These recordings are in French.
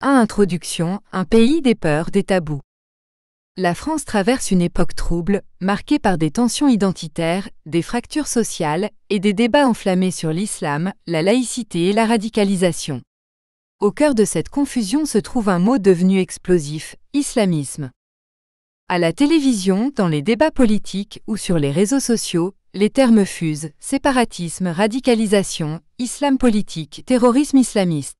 Introduction, un pays des peurs, des tabous. La France traverse une époque trouble, marquée par des tensions identitaires, des fractures sociales et des débats enflammés sur l'islam, la laïcité et la radicalisation. Au cœur de cette confusion se trouve un mot devenu explosif, islamisme. À la télévision, dans les débats politiques ou sur les réseaux sociaux, les termes fusent: séparatisme, radicalisation, islam politique, terrorisme islamiste.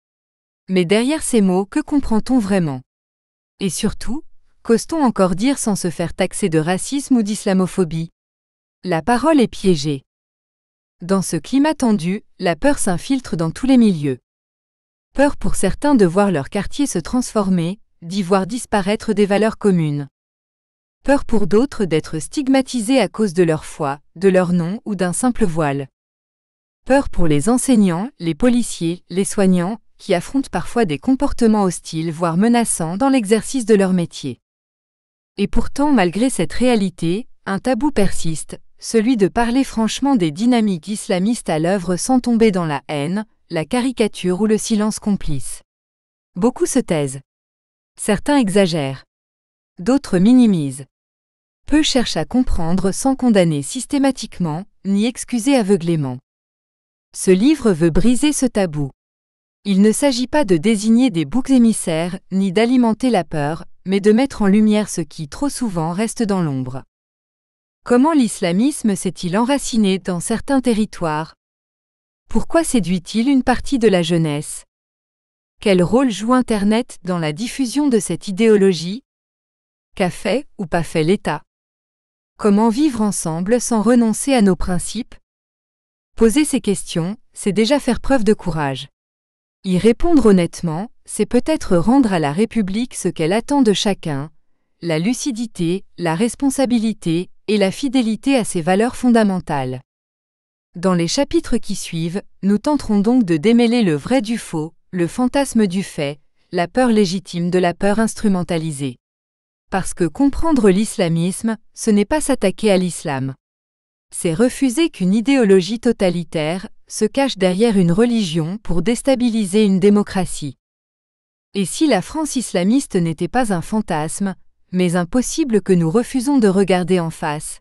Mais derrière ces mots, que comprend-on vraiment? Et surtout, qu'ose-t-on encore dire sans se faire taxer de racisme ou d'islamophobie? La parole est piégée. Dans ce climat tendu, la peur s'infiltre dans tous les milieux. Peur pour certains de voir leur quartier se transformer, d'y voir disparaître des valeurs communes. Peur pour d'autres d'être stigmatisés à cause de leur foi, de leur nom ou d'un simple voile. Peur pour les enseignants, les policiers, les soignants, qui affrontent parfois des comportements hostiles voire menaçants dans l'exercice de leur métier. Et pourtant, malgré cette réalité, un tabou persiste, celui de parler franchement des dynamiques islamistes à l'œuvre sans tomber dans la haine, la caricature ou le silence complice. Beaucoup se taisent. Certains exagèrent. D'autres minimisent. Peu cherchent à comprendre sans condamner systématiquement, ni excuser aveuglément. Ce livre veut briser ce tabou. Il ne s'agit pas de désigner des boucs émissaires, ni d'alimenter la peur, mais de mettre en lumière ce qui, trop souvent, reste dans l'ombre. Comment l'islamisme s'est-il enraciné dans certains territoires? Pourquoi séduit-il une partie de la jeunesse? Quel rôle joue Internet dans la diffusion de cette idéologie? Qu'a fait ou pas fait l'État? Comment vivre ensemble sans renoncer à nos principes? Poser ces questions, c'est déjà faire preuve de courage. Y répondre honnêtement, c'est peut-être rendre à la République ce qu'elle attend de chacun: la lucidité, la responsabilité et la fidélité à ses valeurs fondamentales. Dans les chapitres qui suivent, nous tenterons donc de démêler le vrai du faux, le fantasme du fait, la peur légitime de la peur instrumentalisée. Parce que comprendre l'islamisme, ce n'est pas s'attaquer à l'islam. C'est refuser qu'une idéologie totalitaire se cache derrière une religion pour déstabiliser une démocratie. Et si la France islamiste n'était pas un fantasme, mais un possible que nous refusons de regarder en face?